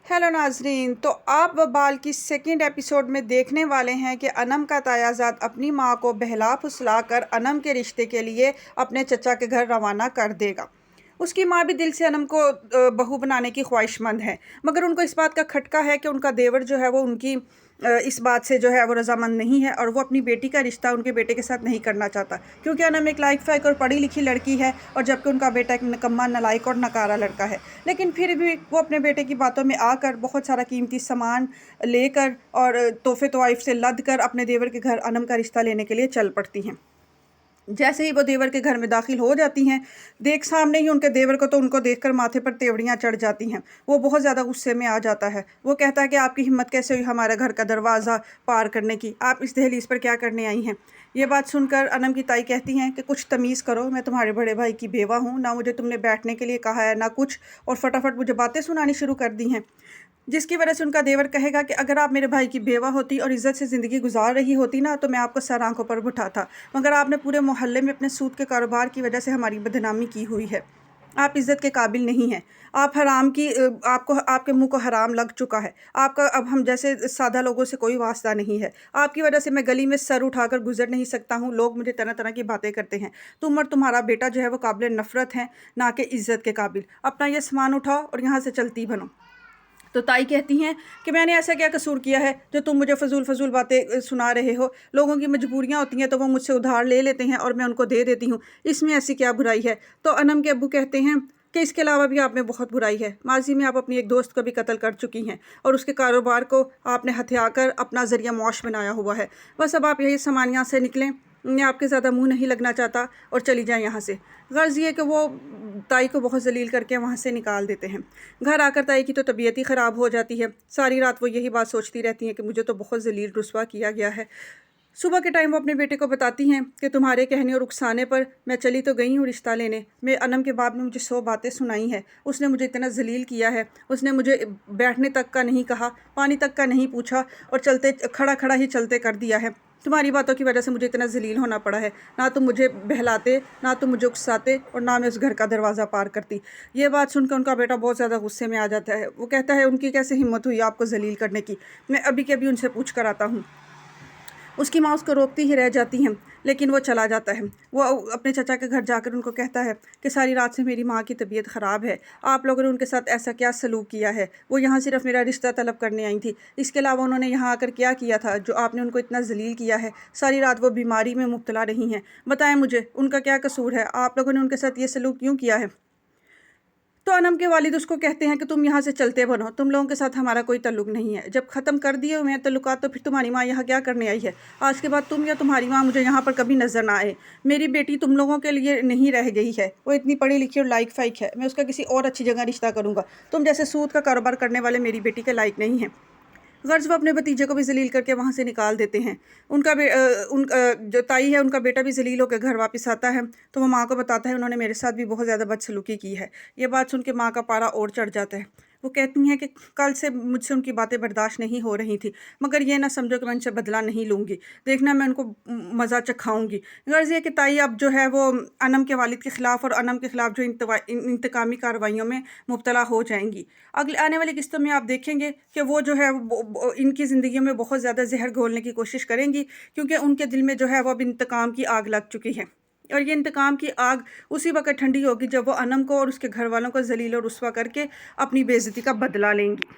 Hello नाजरीन। तो आप वबाल की सेकंड एपिसोड में देखने वाले हैं कि अनम का तायाजाद अपनी माँ को बहला फुसला कर अनम के रिश्ते के लिए अपने चचा के घर रवाना कर देगा। उसकी माँ भी दिल से अनम को बहू बनाने की ख्वाहिशमंद है, मगर उनको इस बात का खटका है कि उनका देवर जो है वो उनकी इस बात से जो है वो रजामंद नहीं है और वो अपनी बेटी का रिश्ता उनके बेटे के साथ नहीं करना चाहता, क्योंकि अनम एक लाइक फाइक और पढ़ी लिखी लड़की है और जबकि उनका बेटा एक निकम्मा नालायक और नकारा लड़का है। लेकिन फिर भी वो अपने बेटे की बातों में आकर बहुत सारा कीमती सामान लेकर और तोहफे तोइफ से लद कर अपने देवर के घर अनम का रिश्ता लेने के लिए चल पड़ती हैं। जैसे ही वो देवर के घर में दाखिल हो जाती हैं, देख सामने ही उनके देवर को तो उनको देखकर माथे पर तेवड़ियां चढ़ जाती हैं। वो बहुत ज़्यादा गुस्से में आ जाता है। वो कहता है कि आपकी हिम्मत कैसे हुई हमारे घर का दरवाज़ा पार करने की, आप इस दहलीज पर क्या करने आई हैं। ये बात सुनकर अनम की ताई कहती हैं कि कुछ तमीज़ करो, मैं तुम्हारे बड़े भाई की बेवा हूँ, ना मुझे तुमने बैठने के लिए कहा है ना कुछ, और फटाफट मुझे बातें सुनानी शुरू कर दी हैं। जिसकी वजह से उनका देवर कहेगा कि अगर आप मेरे भाई की बेवा होती और इज़्ज़त से ज़िंदगी गुजार रही होती ना, तो मैं आपको सर आंखों पर बिठाता, मगर आपने पूरे मोहल्ले में अपने सूद के कारोबार की वजह से हमारी बदनामी की हुई है। आप इज़्ज़त के काबिल नहीं हैं। आप हराम की आपको आपके मुंह को हराम लग चुका है। आपका अब हम जैसे सादा लोगों से कोई वास्ता नहीं है। आपकी वजह से मैं गली में सर उठाकर गुजर नहीं सकता हूँ। लोग मुझे तरह तरह की बातें करते हैं। तुम और तुम्हारा बेटा जो है वो काबिल नफ़रत है, ना कि इज़्ज़त के काबिल। अपना ये सामान उठाओ और यहाँ से चलती बनो। तो ताई कहती हैं कि मैंने ऐसा क्या कसूर किया है जो तुम मुझे फजूल बातें सुना रहे हो। लोगों की मजबूरियां होती हैं तो वो मुझसे उधार ले लेते हैं और मैं उनको दे देती हूँ, इसमें ऐसी क्या बुराई है। तो अनम के अब्बू कहते हैं कि इसके अलावा भी आप में बहुत बुराई है। माजी में आप अपनी एक दोस्त को भी कत्ल कर चुकी हैं और उसके कारोबार को आपने हथिया कर अपना ज़रिया मौश बनाया हुआ है। बस अब आप यही सामानिया से निकलें, मैं आपके ज़्यादा मुंह नहीं लगना चाहता, और चली जाएं यहाँ से। गर्ज़ ये कि वो ताई को बहुत जलील करके वहाँ से निकाल देते हैं। घर आकर ताई की तो तबीयत ही ख़राब हो जाती है। सारी रात वो यही बात सोचती रहती हैं कि मुझे तो बहुत जलील रुस्वा किया गया है। सुबह के टाइम वो अपने बेटे को बताती हैं कि तुम्हारे कहने और उकसाने पर मैं चली तो गई हूँ रिश्ता लेने, मैं अनम के बाप ने मुझे 100 बातें सुनाई हैं। उसने मुझे इतना जलील किया है, उसने मुझे बैठने तक का नहीं कहा, पानी तक का नहीं पूछा और चलते खड़ा खड़ा ही चलते कर दिया है। तुम्हारी बातों की वजह से मुझे इतना जलील होना पड़ा है। ना तुम मुझे बहलाते, ना तुम मुझे उकसाते, और ना मैं उस घर का दरवाज़ा पार करती। ये बात सुनकर उनका बेटा बहुत ज़्यादा गुस्से में आ जाता है। वो कहता है उनकी कैसे हिम्मत हुई आपको जलील करने की, मैं अभी के अभी उनसे पूछ कर आता हूँ। उसकी माँ उसको रोकती ही रह जाती हैं, लेकिन वो चला जाता है। वो अपने चचा के घर जाकर उनको कहता है कि सारी रात से मेरी माँ की तबीयत ख़राब है, आप लोगों ने उनके साथ ऐसा क्या सलूक किया है। वो यहाँ सिर्फ मेरा रिश्ता तलब करने आई थी, इसके अलावा उन्होंने यहाँ आकर क्या किया था जो आपने उनको इतना जलील किया है। सारी रात वो बीमारी में मुब्तला रही हैं, बताएं मुझे उनका क्या कसूर है, आप लोगों ने उनके साथ ये सलूक क्यों किया है। तो अनम के वालिद उसको कहते हैं कि तुम यहाँ से चलते बनो, तुम लोगों के साथ हमारा कोई ताल्लुक नहीं है। जब ख़त्म कर दिए हुए हैं ताल्लुकात तो फिर तुम्हारी माँ यहाँ क्या करने आई है। आज के बाद तुम या तुम्हारी माँ मुझे यहाँ पर कभी नज़र ना आए। मेरी बेटी तुम लोगों के लिए नहीं रह गई है, वो इतनी पढ़ी लिखी और लाइक फाइक है, मैं उसका किसी और अच्छी जगह रिश्ता करूँगा। तुम जैसे सूद का कारोबार करने वाले मेरी बेटी के लायक नहीं हैं। गर्ज वो अपने भतीजे को भी जलील करके वहाँ से निकाल देते हैं। जो ताई है उनका बेटा भी जलील होकर घर वापस आता है, तो वो माँ को बताता है उन्होंने मेरे साथ भी बहुत ज़्यादा बदसलूकी की है। ये बात सुन के माँ का पारा और चढ़ जाता है। वो कहती हैं कि कल से मुझसे उनकी बातें बर्दाश्त नहीं हो रही थी, मगर ये ना समझो कि मैं उनसे बदला नहीं लूँगी, देखना मैं उनको मज़ा चखाऊँगी। गर्ज ये कि ताई अब जो है वो अनम के वालिद के ख़िलाफ़ और अनम के ख़िलाफ़ जो इंतकामी कार्रवाइयों में मुब्तला हो जाएंगी। अगले आने वाली किस्तों में आप देखेंगे कि वो जो है इनकी ज़िंदगी में बहुत ज़्यादा जहर घोलने की कोशिश करेंगी, क्योंकि उनके दिल में जो है वो अब इंतकाम की आग लग चुकी है। और ये इंतकाम की आग उसी वक्त ठंडी होगी जब वो अनम को और उसके घर वालों को जलील और रुस्वा करके अपनी बेइज्जती का बदला लेंगी।